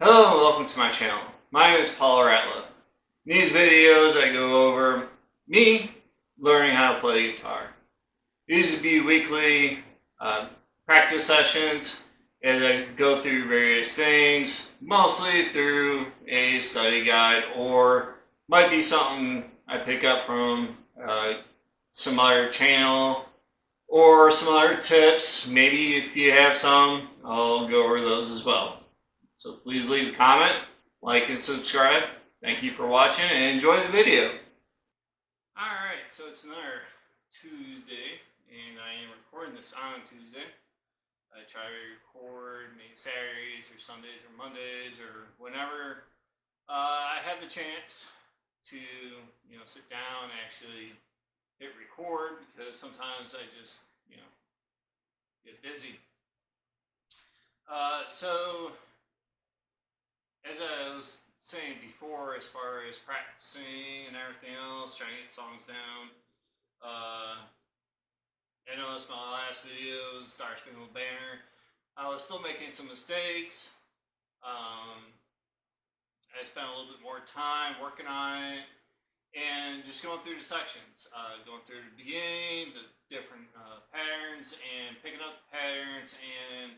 Hello and welcome to my channel. My name is Paul Ratla. In these videos I go over me learning how to play guitar. These would be weekly practice sessions as I go through various things, mostly through a study guide or might be something I pick up from some other channel or some other tips. Maybe if you have some, I'll go over those as well. So please leave a comment, like, and subscribe. Thank you for watching and enjoy the video. Alright, so it's another Tuesday, and I am recording this on Tuesday. I try to record maybe Saturdays or Sundays or Mondays or whenever I have the chance to sit down and actually hit record, because sometimes I just get busy. So as I was saying before, as far as practicing and everything else, trying to get songs down, I noticed my last video, Star-Spangled Banner, I was still making some mistakes. I spent a little bit more time working on it and just going through the sections, going through the beginning, the different patterns, and picking up the patterns and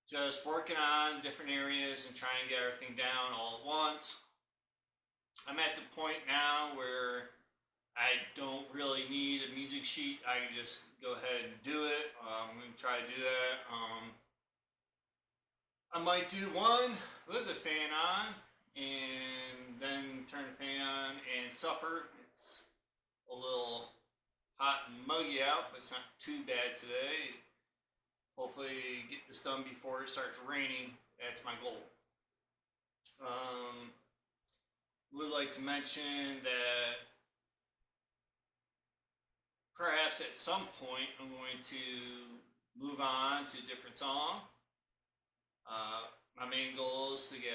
just working on different areas and trying to get everything down all at once. I'm at the point now where I don't really need a music sheet. I can just go ahead and do it. I'm going to try to do that. I might do one with the fan on and then turn the fan on and suffer. It's a little hot and muggy out, but it's not too bad today. Hopefully get this done before it starts raining. That's my goal. Would like to mention that perhaps at some point I'm going to move on to a different song. My main goal is to get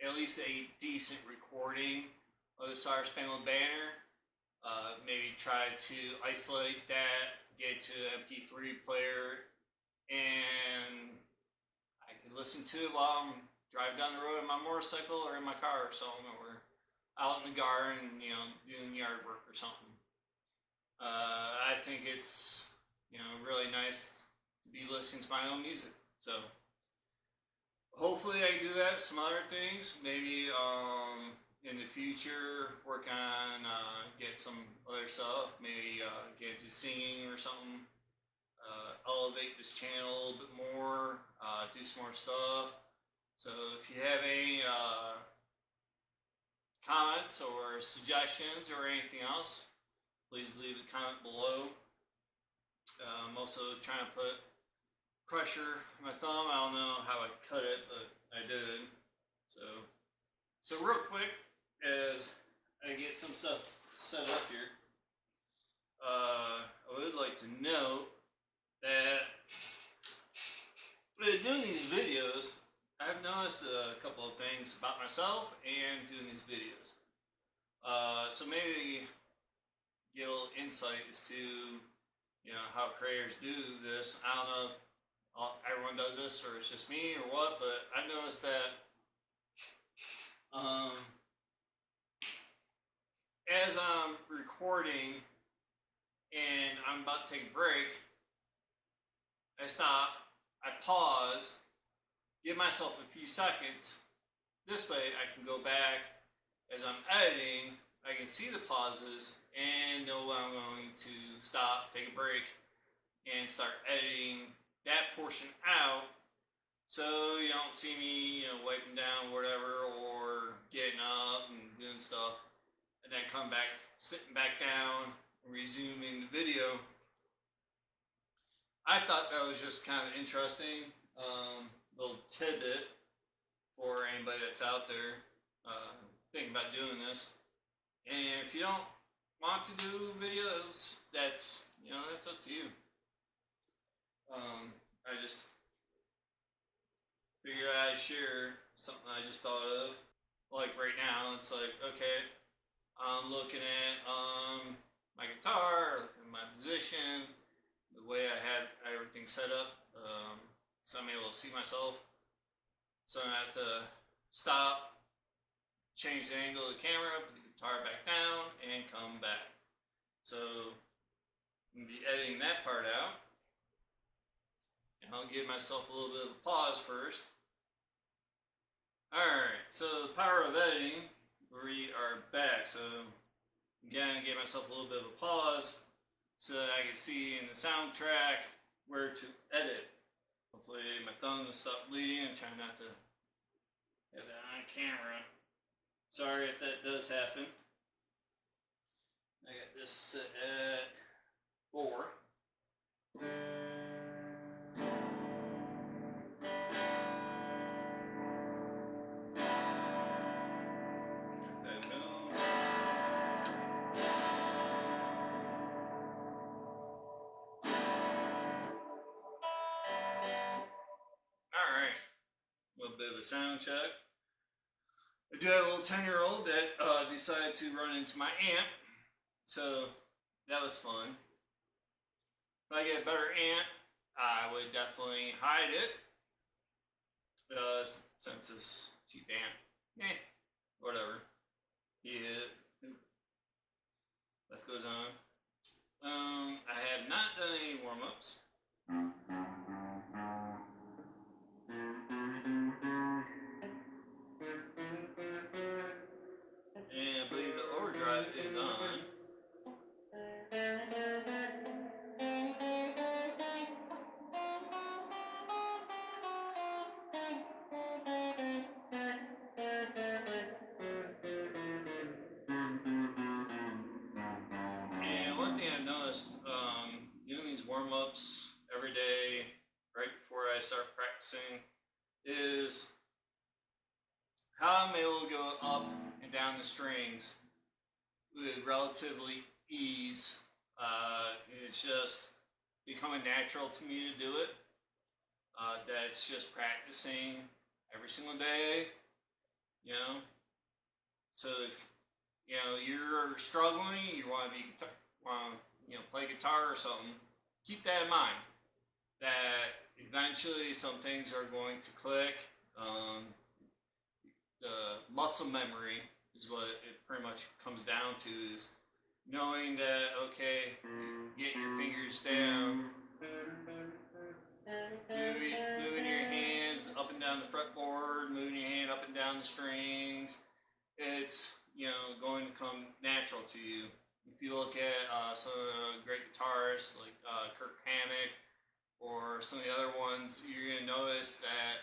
at least a decent recording of the Star-Spangled Banner. Maybe try to isolate that, get to an MP3 player, and I can listen to it while I'm driving down the road in my motorcycle or in my car or something, or out in the garden, doing yard work or something. I think it's, really nice to be listening to my own music. So hopefully I can do that with some other things. Maybe in the future work on get some other stuff. Maybe get into singing or something. Elevate this channel a little bit more. Do some more stuff. So if you have any comments or suggestions or anything else, please leave a comment below. I'm also trying to put pressure on my thumb. I don't know how I cut it, but I did. So real quick, as I get some stuff set up here, I would like to note that doing these videos, I've noticed a couple of things about myself and doing these videos. So maybe get a little insight as to how creators do this. I don't know if everyone does this or it's just me or what, but I've noticed that as I'm recording and I'm about to take a break, I stop, I pause, give myself a few seconds. This way I can go back as I'm editing. I can see the pauses and know when I'm going to stop, take a break, and start editing that portion out, so you don't see me wiping down whatever or getting up and doing stuff and then come back, sitting back down and resuming the video. I thought that was just kind of interesting, little tidbit for anybody that's out there thinking about doing this. And if you don't want to do videos, that's that's up to you. I just figured I'd share something I just thought of. Like right now, it's like, okay, I'm looking at my guitar, looking at my position, the way I had everything set up, so I'm able to see myself. So I have to stop, change the angle of the camera, put the guitar back down, and come back. So I'm going to be editing that part out. And I'll give myself a little bit of a pause first. Alright, so the power of editing, we are back. So again, I gave myself a little bit of a pause so that I can see in the soundtrack where to edit. Hopefully my thumb will stop bleeding and try not to have that on camera. Sorry if that does happen. I got this set at 4. Got that going. Alright, a little bit of a sound check. I do have a little 10-year-old that decided to run into my amp, so that was fun. If I get a better amp, I would definitely hide it, since it's cheap amp. Whatever. Yeah, life goes on. I have not done any warm-ups. And I believe the overdrive is on. And one thing I've noticed, doing these warm-ups every day, right before I start practicing, is how I'm able to go up and down the strings with relatively ease. It's just becoming natural to me to do it. That's just practicing every single day, you know. So if you're struggling, you want to play guitar or something, keep that in mind. That eventually some things are going to click. The muscle memory is what it pretty much comes down to, is knowing that, okay, get your fingers down, moving your hands up and down the fretboard, moving your hand up and down the strings. It's going to come natural to you. If you look at some of the great guitarists like Kirk Hammett or some of the other ones, you're going to notice that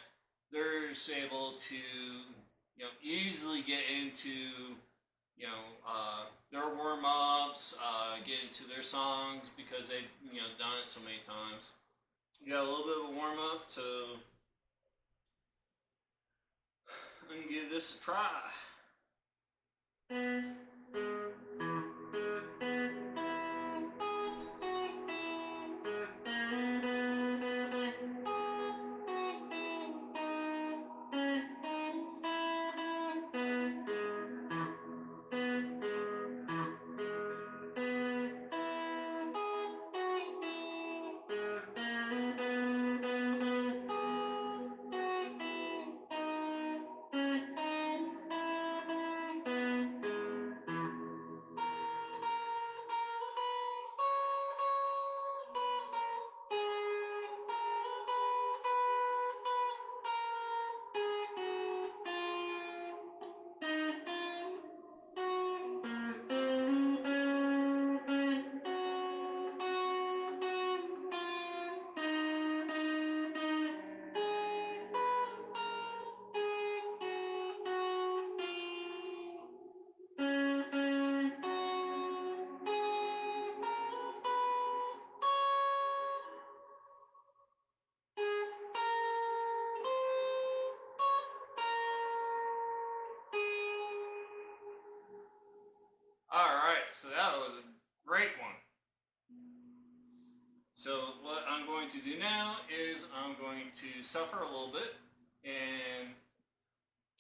they're just able to easily get into their warm-ups, get into their songs because they've done it so many times. You got a little bit of a warm-up, so I'm going to give this a try. Alright, so that was a great one. So what I'm going to do now is I'm going to suffer a little bit and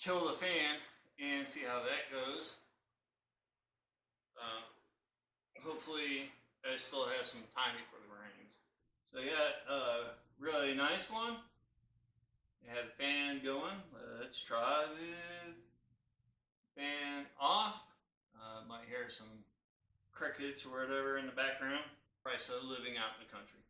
kill the fan and see how that goes. Hopefully I still have some time before the rains. So I got a really nice one, I have the fan going. Let's try with fan off. Might hear some crickets or whatever in the background. Probably so living out in the country.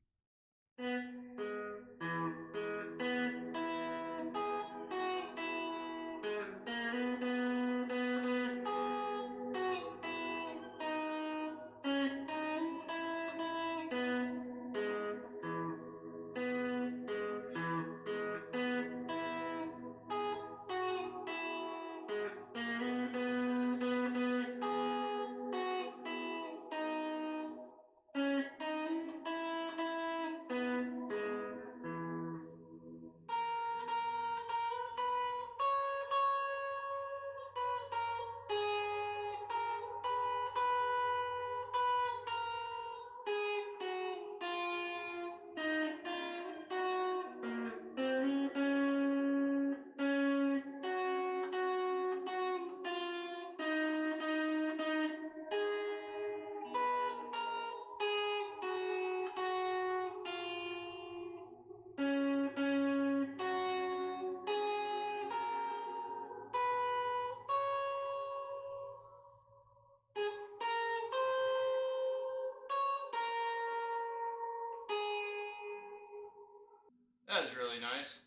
That was really nice.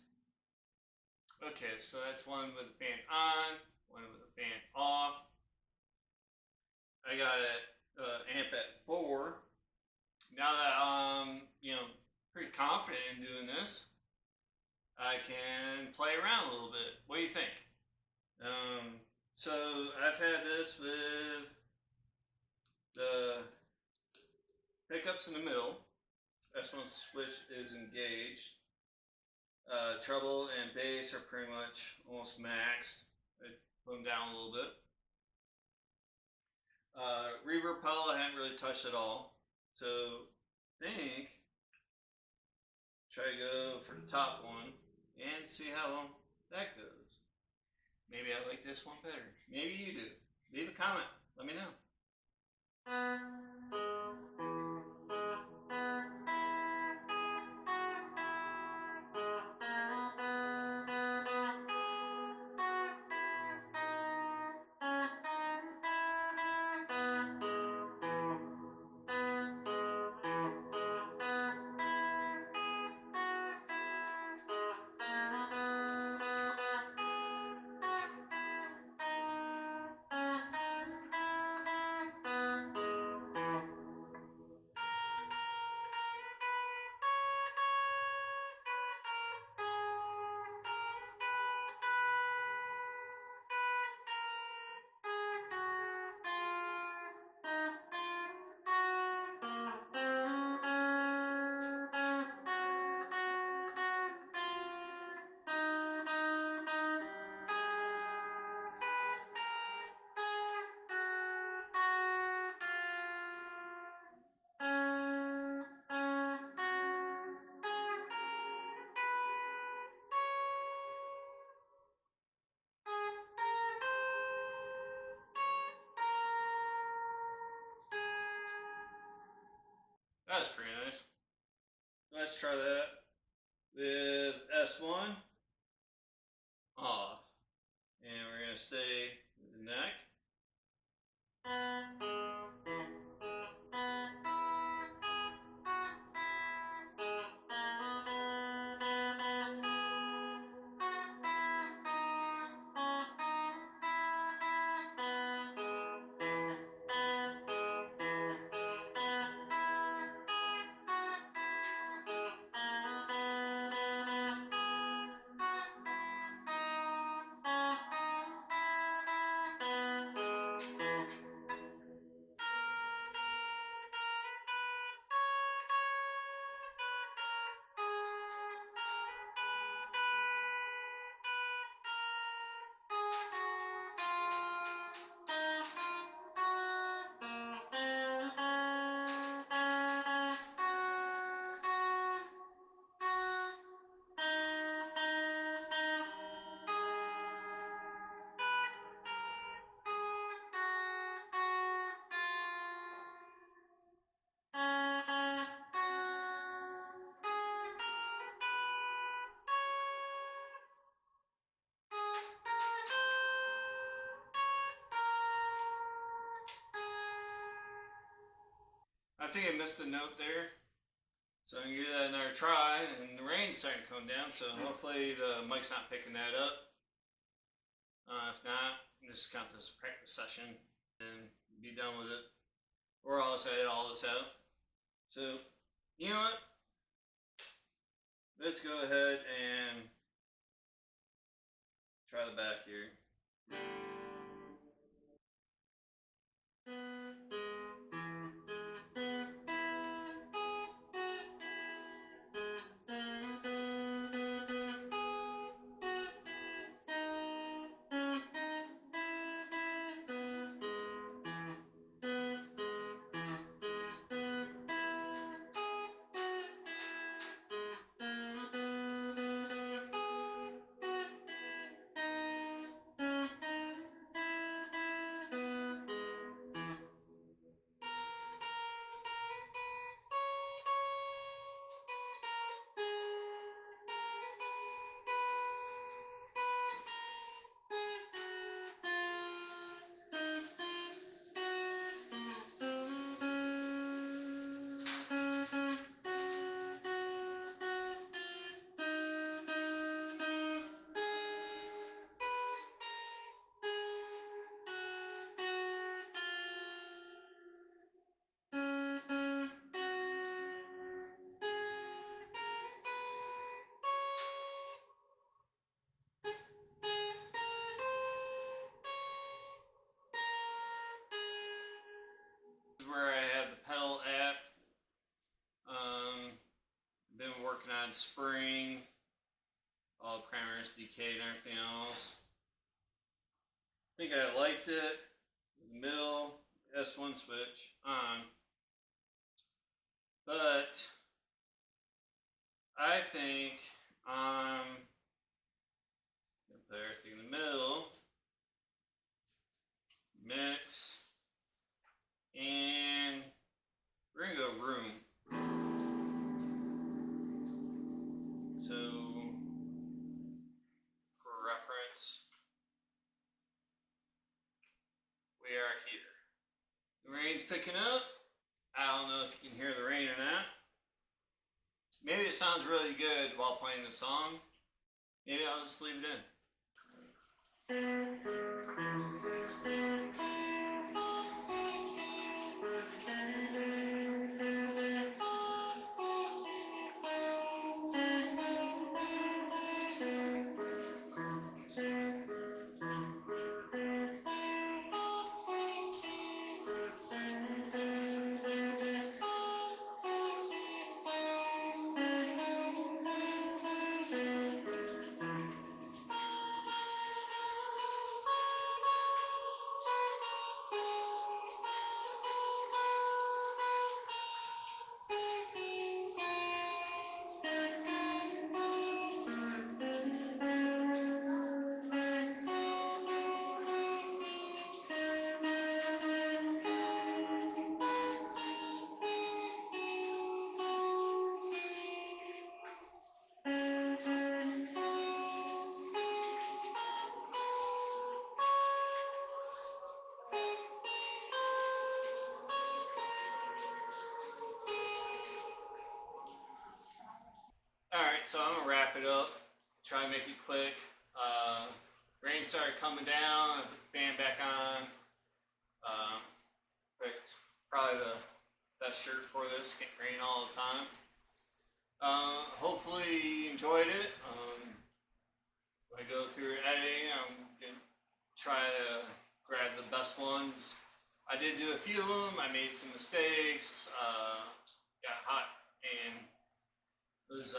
Okay, so that's one with the fan on, one with the fan off. I got it amp at 4. Now that I'm, pretty confident in doing this, I can play around a little bit. What do you think? So I've had this with the pickups in the middle. S1 switch is engaged. Treble and bass are pretty much almost maxed. I put them down a little bit. Reverb pedal I haven't really touched at all. So I think try to go for the top one and see how that goes. Maybe I like this one better. Maybe you do. Leave a comment. Let me know. That's pretty nice. Let's try that with S1 off. And we're going to stay with the neck. I think I missed a note there. So I'm going to give that another try, and the rain's starting to come down, so hopefully the mic's not picking that up. If not, just count this practice session and be done with it. Or I'll just edit all this out. So, you know what? Let's go ahead and try the back here. Where I have the pedal at. Been working on spring, all primers, decay, and everything else. I think I liked it. Middle S1 switch on, but I think gonna put everything in the middle, mix, and we're gonna go room. So for reference, we are here. The rain's picking up. I don't know if you can hear the rain or not. Maybe it sounds really good while playing the song. Maybe I'll just leave it in. Alright, so I'm gonna wrap it up. Try to make it quick. Rain started coming down. I put the fan back on. Picked probably the best shirt for this. Can't rain all the time. Hopefully you enjoyed it. When I go through editing, I'm gonna try to grab the best ones. I did do a few of them. I made some mistakes. Got hot and was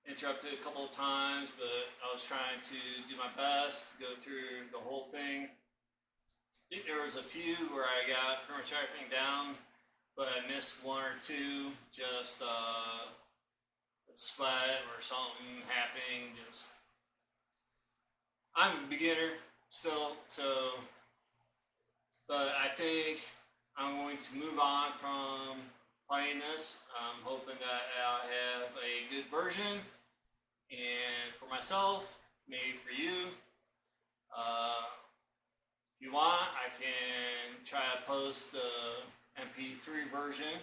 interrupted a couple of times, but I was trying to do my best to go through the whole thing. I think there was a few where I got pretty much everything down, but I missed one or two, just sweat or something happening. Just I'm a beginner still, so but I think I'm going to move on from playing this. I'm hoping that I'll have a good version, and for myself, maybe for you. If you want, I can try to post the MP3 version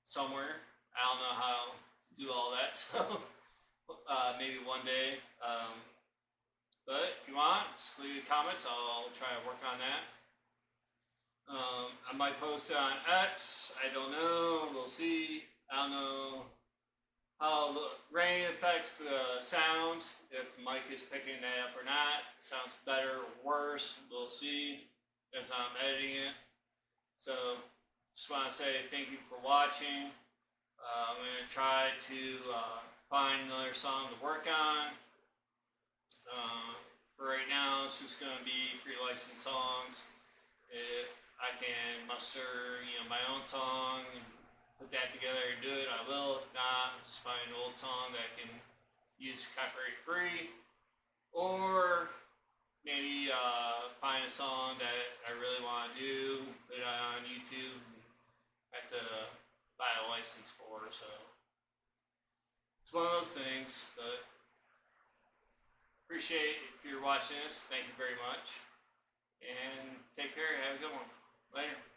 somewhere. I don't know how to do all that, so maybe one day. But if you want, just leave comments. I'll try to work on that. I might post it on X. I don't know. We'll see. I don't know how the rain affects the sound, if the mic is picking that up or not. It sounds better or worse. We'll see as I'm editing it. So just want to say thank you for watching. I'm going to try to find another song to work on. For right now, it's just going to be free license songs. If I can muster, my own song and put that together and do it, I will. If not, just find an old song that I can use copyright free, or maybe find a song that I really want to do, put it on YouTube, and have to buy a license for. So it's one of those things, but appreciate if you're watching this. Thank you very much. And take care. Have a good one. Later.